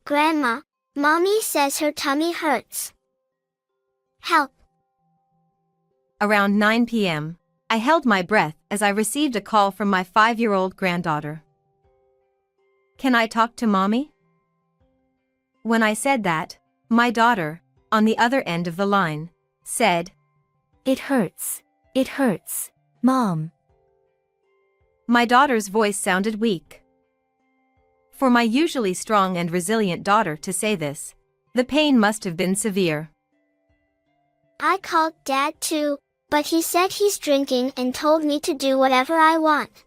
Grandma, Mommy says her tummy hurts. Help. Around 9 p.m., I held my breath as I received a call from my 5-year-old granddaughter. "Can I talk to Mommy?" When I said that, my daughter, on the other end of the line, said, "It hurts. It hurts, Mom." My daughter's voice sounded weak. For my usually strong and resilient daughter to say this, the pain must have been severe. I called Dad too, but he said he's drinking and told me to do whatever I want.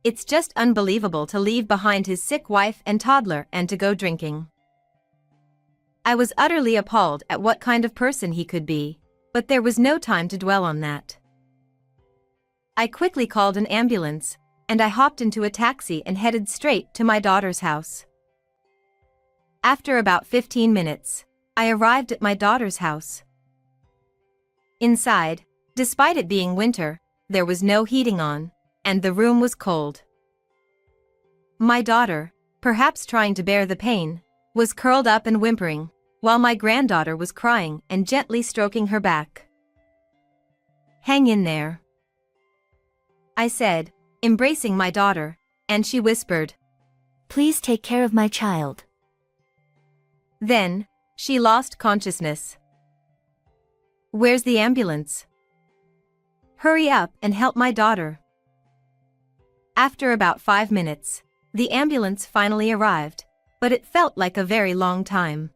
It's just unbelievable to leave behind his sick wife and toddler and to go drinking. I was utterly appalled at what kind of person he could be, but there was no time to dwell on that. I quickly called an ambulance, and I hopped into a taxi and headed straight to my daughter's house. After about 15 minutes, I arrived at my daughter's house. Inside, despite it being winter, there was no heating on, and the room was cold. My daughter, perhaps trying to bear the pain, was curled up and whimpering, while my granddaughter was crying and gently stroking her back. "Hang in there," I said, embracing my daughter, and she whispered, "Please take care of my child." Then, she lost consciousness. "Where's the ambulance? Hurry up and help my daughter." After about 5 minutes, the ambulance finally arrived, but it felt like a very long time.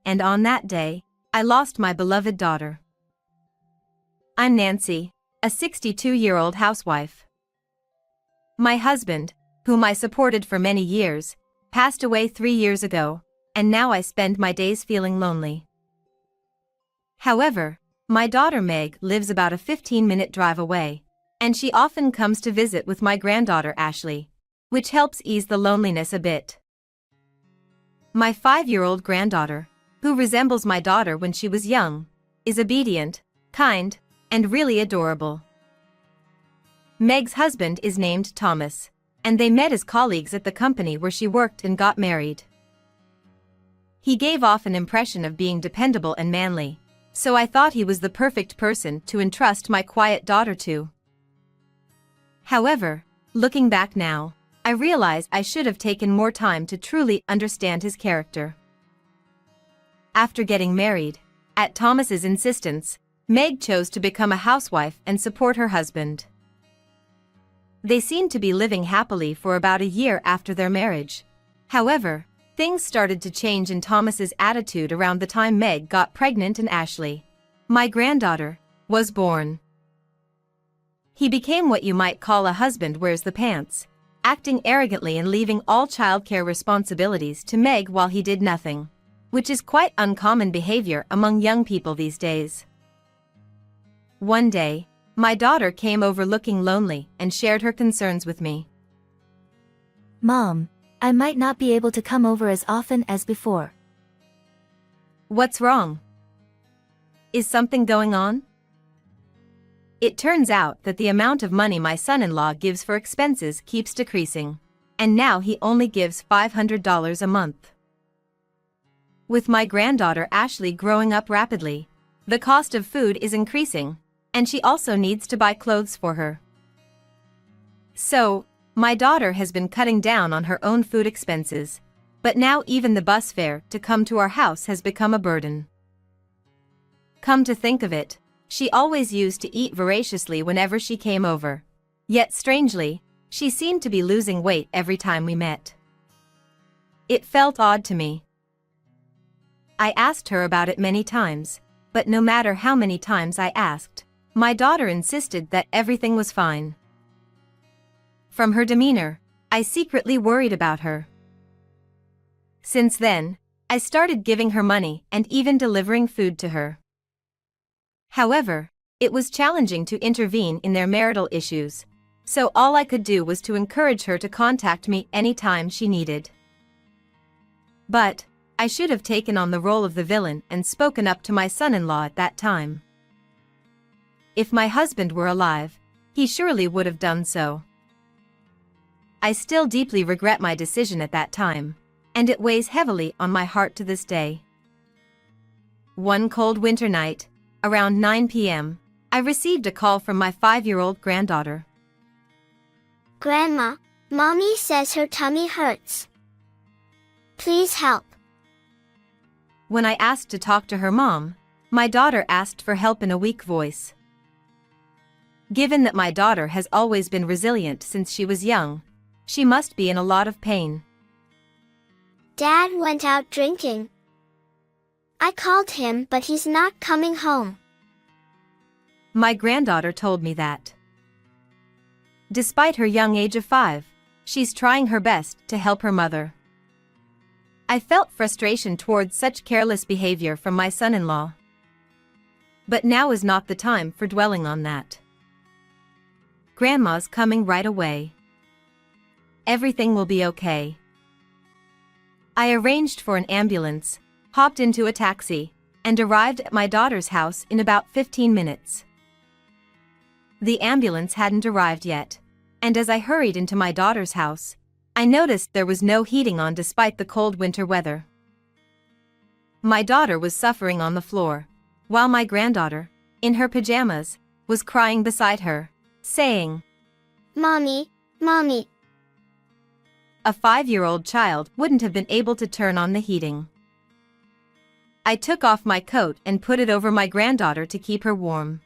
And on that day, I lost my beloved daughter. I'm Nancy, a 62-year-old housewife. My husband, whom I supported for many years, passed away 3 years ago, and now I spend my days feeling lonely. However, my daughter Meg lives about a 15-minute drive away, and she often comes to visit with my granddaughter Ashley, which helps ease the loneliness a bit. My 5-year-old granddaughter, who resembles my daughter when she was young, is obedient, kind, and really adorable. Meg's husband is named Thomas, and they met as colleagues at the company where she worked and got married. He gave off an impression of being dependable and manly, so I thought he was the perfect person to entrust my quiet daughter to. However, looking back now, I realize I should have taken more time to truly understand his character. After getting married, at Thomas's insistence, Meg chose to become a housewife and support her husband. They seemed to be living happily for about a year after their marriage. However, things started to change in Thomas's attitude around the time Meg got pregnant and Ashley, my granddaughter, was born. He became what you might call a husband wears the pants, acting arrogantly and leaving all childcare responsibilities to Meg while he did nothing, which is quite uncommon behavior among young people these days. One day, my daughter came over looking lonely and shared her concerns with me. "Mom, I might not be able to come over as often as before." "What's wrong? Is something going on?" It turns out that the amount of money my son-in-law gives for expenses keeps decreasing, and now he only gives $500 a month. With my granddaughter Ashley growing up rapidly, the cost of food is increasing, and she also needs to buy clothes for her. So, my daughter has been cutting down on her own food expenses, but now even the bus fare to come to our house has become a burden. Come to think of it, she always used to eat voraciously whenever she came over. Yet strangely, she seemed to be losing weight every time we met. It felt odd to me. I asked her about it many times, but no matter how many times I asked, my daughter insisted that everything was fine. From her demeanor, I secretly worried about her. Since then, I started giving her money and even delivering food to her. However, it was challenging to intervene in their marital issues, so all I could do was to encourage her to contact me anytime she needed. But, I should have taken on the role of the villain and spoken up to my son-in-law at that time. If my husband were alive, he surely would have done so. I still deeply regret my decision at that time, and it weighs heavily on my heart to this day. One cold winter night, around 9 p.m., I received a call from my 5-year-old granddaughter. Grandma, Mommy says her tummy hurts. Please help. When I asked to talk to her mom, my daughter asked for help in a weak voice. Given that my daughter has always been resilient since she was young, she must be in a lot of pain. Dad went out drinking. I called him, but he's not coming home. My granddaughter told me that. Despite her young age of 5, she's trying her best to help her mother. I felt frustration towards such careless behavior from my son-in-law. But now is not the time for dwelling on that. Grandma's coming right away. Everything will be okay. I arranged for an ambulance, hopped into a taxi, and arrived at my daughter's house in about 15 minutes. The ambulance hadn't arrived yet, and as I hurried into my daughter's house, I noticed there was no heating on despite the cold winter weather. My daughter was suffering on the floor, while my granddaughter, in her pajamas, was crying beside her, saying, Mommy, Mommy. A 5-year-old child wouldn't have been able to turn on the heating. I took off my coat and put it over my granddaughter to keep her warm.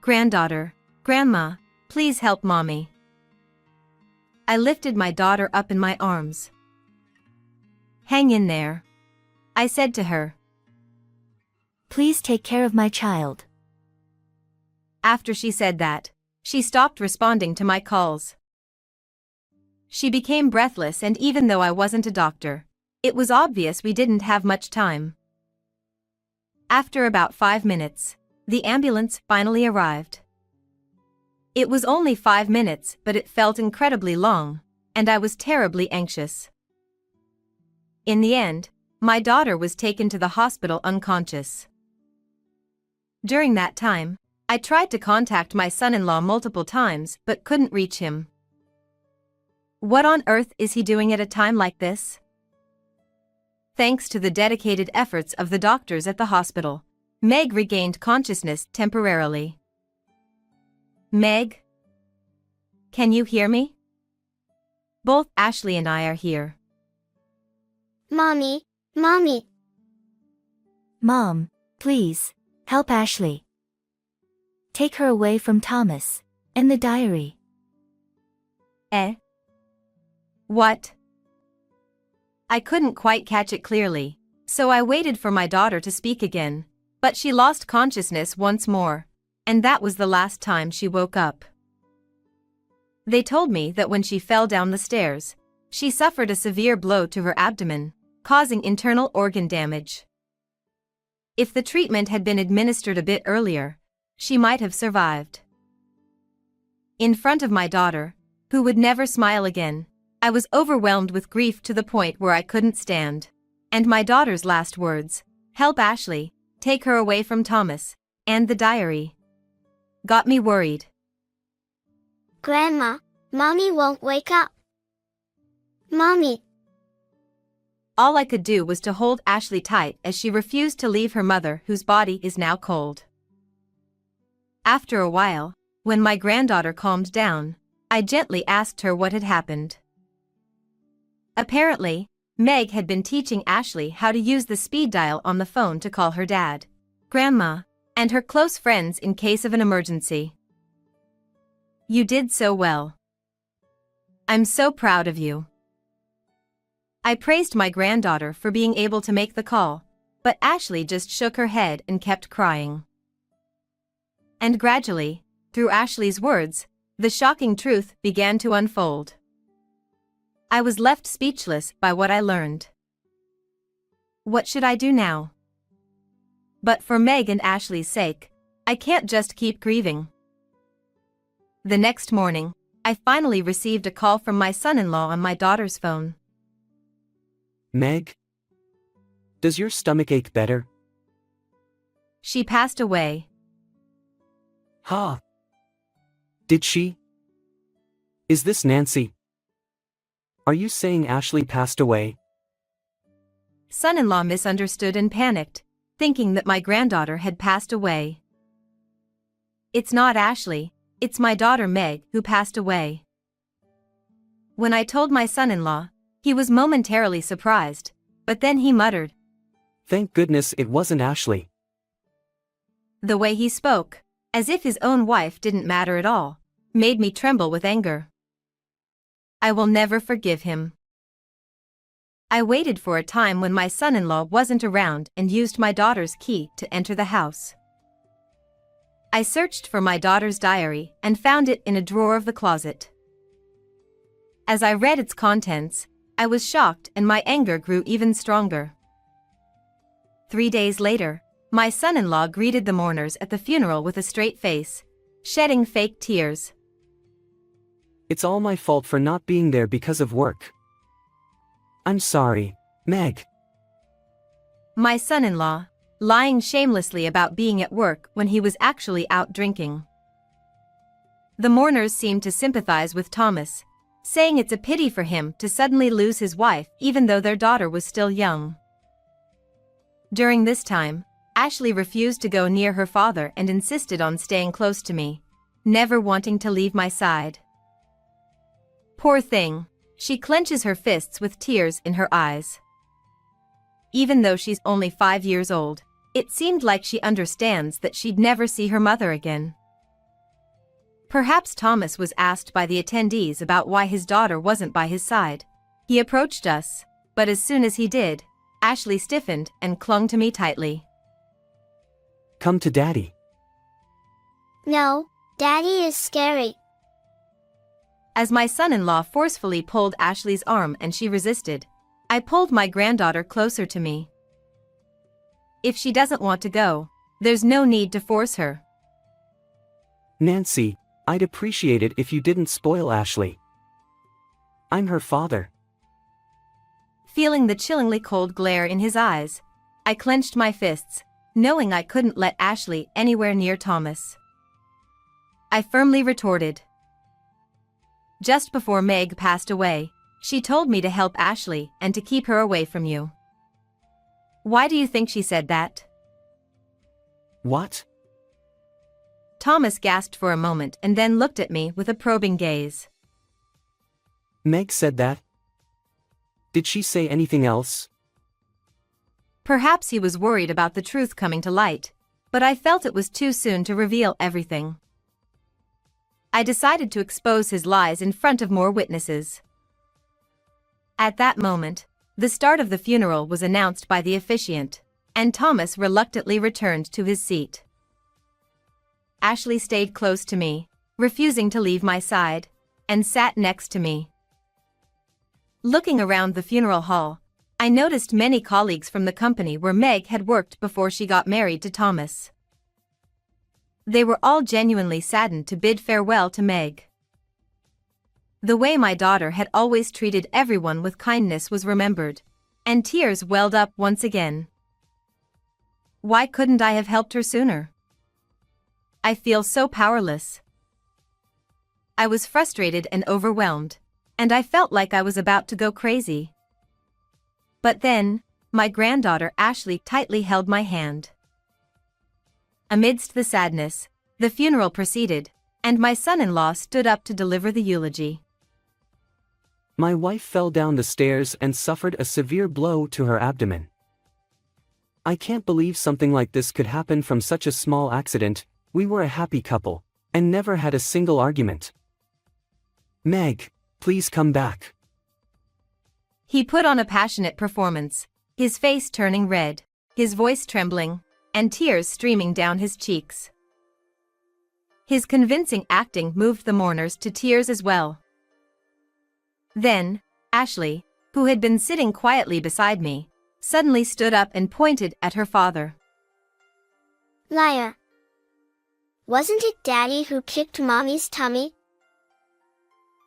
Granddaughter, Grandma, please help Mommy. I lifted my daughter up in my arms. Hang in there, I said to her. Please take care of my child. After she said that, she stopped responding to my calls. She became breathless, and even though I wasn't a doctor, it was obvious we didn't have much time. After about 5 minutes, the ambulance finally arrived. It was only 5 minutes, but it felt incredibly long, and I was terribly anxious. In the end, my daughter was taken to the hospital unconscious. During that time, I tried to contact my son-in-law multiple times but couldn't reach him. What on earth is he doing at a time like this? Thanks to the dedicated efforts of the doctors at the hospital, Meg regained consciousness temporarily. Meg? Can you hear me? Both Ashley and I are here. Mommy, Mommy. Mom, please, help Ashley. Take her away from Thomas and the diary. Eh? What? I couldn't quite catch it clearly, so I waited for my daughter to speak again, but she lost consciousness once more, and that was the last time she woke up. They told me that when she fell down the stairs, she suffered a severe blow to her abdomen, causing internal organ damage. If the treatment had been administered a bit earlier, she might have survived. In front of my daughter, who would never smile again, I was overwhelmed with grief to the point where I couldn't stand. And my daughter's last words, "Help Ashley, take her away from Thomas and the diary," got me worried. Grandma, Mommy won't wake up. Mommy. All I could do was to hold Ashley tight as she refused to leave her mother, whose body is now cold. After a while, when my granddaughter calmed down, I gently asked her what had happened. Apparently, Meg had been teaching Ashley how to use the speed dial on the phone to call her dad, Grandma, and her close friends in case of an emergency. You did so well. I'm so proud of you. I praised my granddaughter for being able to make the call, but Ashley just shook her head and kept crying. And gradually, through Ashley's words, the shocking truth began to unfold. I was left speechless by what I learned. What should I do now? But for Meg and Ashley's sake, I can't just keep grieving. The next morning, I finally received a call from my son-in-law on my daughter's phone. Meg? Does your stomach ache better? She passed away. Huh? Did she? Is this Nancy? Are you saying Ashley passed away? Son-in-law misunderstood and panicked, thinking that my granddaughter had passed away. It's not Ashley, it's my daughter Meg who passed away. When I told my son-in-law, he was momentarily surprised, but then he muttered. Thank goodness it wasn't Ashley. The way he spoke, as if his own wife didn't matter at all, made me tremble with anger. I will never forgive him. I waited for a time when my son-in-law wasn't around and used my daughter's key to enter the house. I searched for my daughter's diary and found it in a drawer of the closet. As I read its contents, I was shocked and my anger grew even stronger. 3 days later, my son-in-law greeted the mourners at the funeral with a straight face, shedding fake tears. It's all my fault for not being there because of work. I'm sorry, Meg. My son-in-law, lying shamelessly about being at work when he was actually out drinking. The mourners seemed to sympathize with Thomas, saying it's a pity for him to suddenly lose his wife even though their daughter was still young. During this time, Ashley refused to go near her father and insisted on staying close to me, never wanting to leave my side. Poor thing, she clenches her fists with tears in her eyes. Even though she's only 5 years old, it seemed like she understands that she'd never see her mother again. Perhaps Thomas was asked by the attendees about why his daughter wasn't by his side. He approached us, but as soon as he did, Ashley stiffened and clung to me tightly. Come to Daddy. No, Daddy is scary. As my son-in-law forcefully pulled Ashley's arm and she resisted, I pulled my granddaughter closer to me. If she doesn't want to go, there's no need to force her. Nancy, I'd appreciate it if you didn't spoil Ashley. I'm her father. Feeling the chillingly cold glare in his eyes, I clenched my fists, knowing I couldn't let Ashley anywhere near Thomas. I firmly retorted. Just before Meg passed away, she told me to help Ashley and to keep her away from you. Why do you think she said that? What? Thomas gasped for a moment and then looked at me with a probing gaze. Meg said that? Did she say anything else? Perhaps he was worried about the truth coming to light, but I felt it was too soon to reveal everything. I decided to expose his lies in front of more witnesses. At that moment, the start of the funeral was announced by the officiant, and Thomas reluctantly returned to his seat. Ashley stayed close to me, refusing to leave my side, and sat next to me. Looking around the funeral hall, I noticed many colleagues from the company where Meg had worked before she got married to Thomas. They were all genuinely saddened to bid farewell to Meg. The way my daughter had always treated everyone with kindness was remembered, and tears welled up once again. Why couldn't I have helped her sooner? I feel so powerless. I was frustrated and overwhelmed, and I felt like I was about to go crazy. But then, my granddaughter Ashley tightly held my hand. Amidst the sadness, the funeral proceeded, and my son-in-law stood up to deliver the eulogy. My wife fell down the stairs and suffered a severe blow to her abdomen. I can't believe something like this could happen from such a small accident. We were a happy couple, and never had a single argument. Meg, please come back. He put on a passionate performance, his face turning red, his voice trembling, and tears streaming down his cheeks. His convincing acting moved the mourners to tears as well. Then, Ashley, who had been sitting quietly beside me, suddenly stood up and pointed at her father. Liar. Wasn't it Daddy who kicked Mommy's tummy?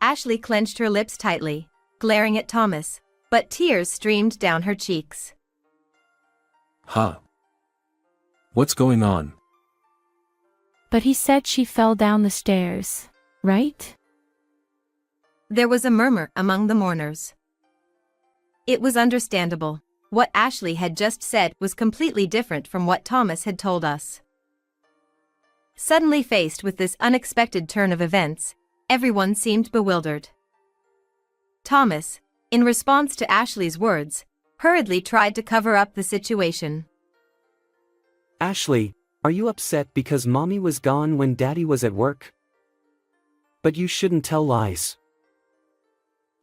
Ashley clenched her lips tightly, glaring at Thomas, but tears streamed down her cheeks. Huh? What's going on? But he said she fell down the stairs, right? There was a murmur among the mourners. It was understandable. What Ashley had just said was completely different from what Thomas had told us. Suddenly faced with this unexpected turn of events, everyone seemed bewildered. Thomas, in response to Ashley's words, hurriedly tried to cover up the situation. Ashley, are you upset because Mommy was gone when Daddy was at work? But you shouldn't tell lies.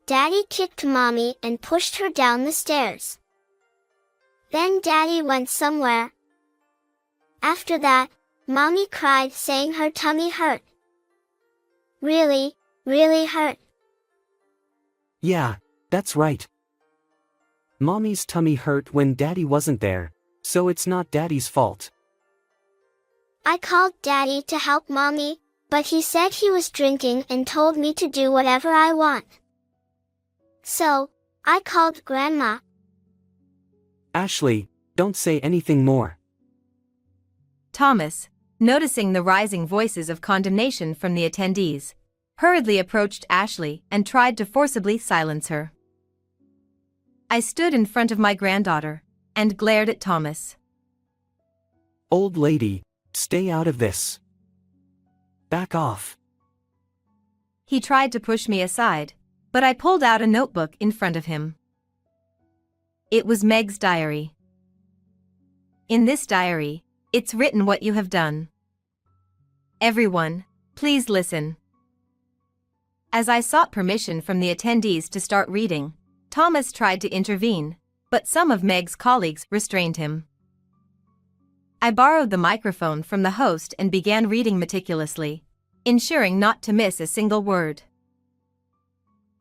Daddy kicked Mommy and pushed her down the stairs. Then Daddy went somewhere. After that, Mommy cried saying her tummy hurt. Really, really hurt. Yeah, that's right. Mommy's tummy hurt when Daddy wasn't there, so it's not Daddy's fault. I called Daddy to help Mommy, but he said he was drinking and told me to do whatever I want. So, I called Grandma. Ashley, don't say anything more. Thomas, noticing the rising voices of condemnation from the attendees, hurriedly approached Ashley and tried to forcibly silence her. I stood in front of my granddaughter and glared at Thomas. Old lady, stay out of this. Back off. He tried to push me aside, but I pulled out a notebook in front of him. It was Meg's diary. In this diary, it's written what you have done. Everyone, please listen. As I sought permission from the attendees to start reading, Thomas tried to intervene, but some of Meg's colleagues restrained him. I borrowed the microphone from the host and began reading meticulously, ensuring not to miss a single word.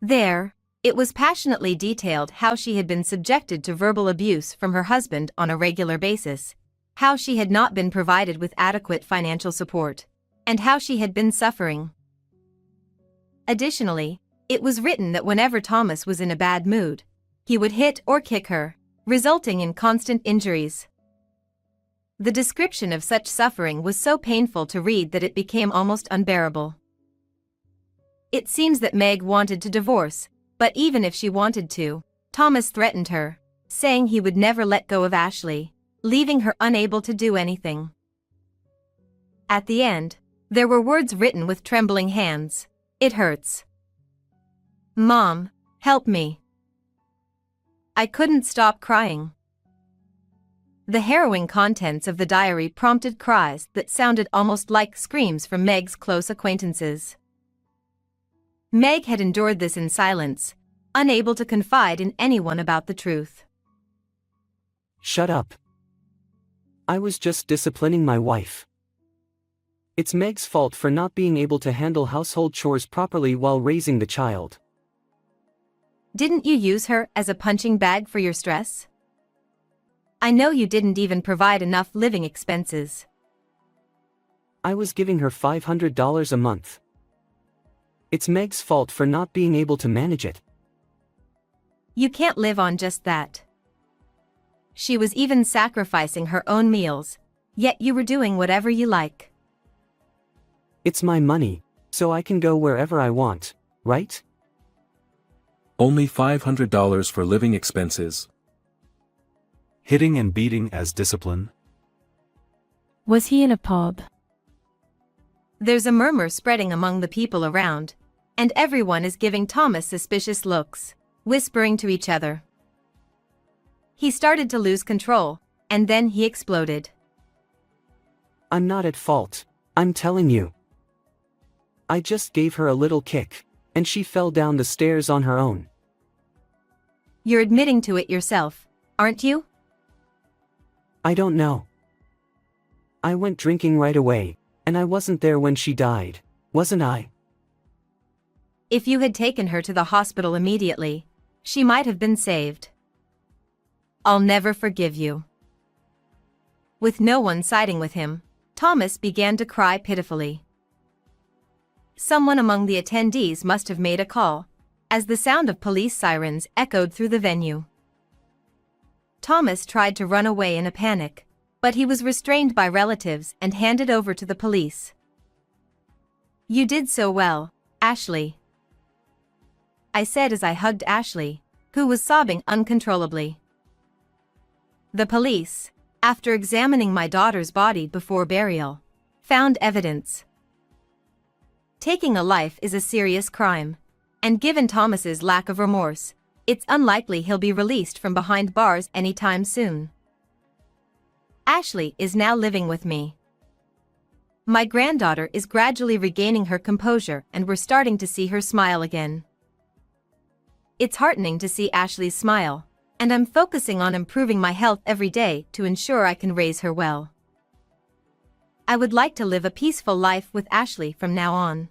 There, it was passionately detailed how she had been subjected to verbal abuse from her husband on a regular basis, how she had not been provided with adequate financial support, and how she had been suffering. Additionally, it was written that whenever Thomas was in a bad mood, he would hit or kick her, resulting in constant injuries. The description of such suffering was so painful to read that it became almost unbearable. It seems that Meg wanted to divorce, but even if she wanted to, Thomas threatened her, saying he would never let go of Ashley, leaving her unable to do anything. At the end, there were words written with trembling hands. It hurts. Mom, help me. I couldn't stop crying. The harrowing contents of the diary prompted cries that sounded almost like screams from Meg's close acquaintances. Meg had endured this in silence, unable to confide in anyone about the truth. Shut up. I was just disciplining my wife. It's Meg's fault for not being able to handle household chores properly while raising the child. Didn't you use her as a punching bag for your stress? I know you didn't even provide enough living expenses. I was giving her $500 a month. It's Meg's fault for not being able to manage it. You can't live on just that. She was even sacrificing her own meals, yet you were doing whatever you like. It's my money, so I can go wherever I want, right? Only $500 for living expenses. Hitting and beating as discipline. Was he in a pub? There's a murmur spreading among the people around, and everyone is giving Thomas suspicious looks, whispering to each other. He started to lose control, and then he exploded. I'm not at fault, I'm telling you. I just gave her a little kick, and she fell down the stairs on her own. You're admitting to it yourself, aren't you? I don't know. I went drinking right away, and I wasn't there when she died, wasn't I? If you had taken her to the hospital immediately, she might have been saved. I'll never forgive you. With no one siding with him, Thomas began to cry pitifully. Someone among the attendees must have made a call, as the sound of police sirens echoed through the venue. Thomas tried to run away in a panic, but he was restrained by relatives and handed over to the police. You did so well, Ashley. I said as I hugged Ashley, who was sobbing uncontrollably. The police, after examining my daughter's body before burial, found evidence. Taking a life is a serious crime, and given Thomas's lack of remorse, it's unlikely he'll be released from behind bars anytime soon. Ashley is now living with me. My granddaughter is gradually regaining her composure and we're starting to see her smile again. It's heartening to see Ashley's smile, and I'm focusing on improving my health every day to ensure I can raise her well. I would like to live a peaceful life with Ashley from now on.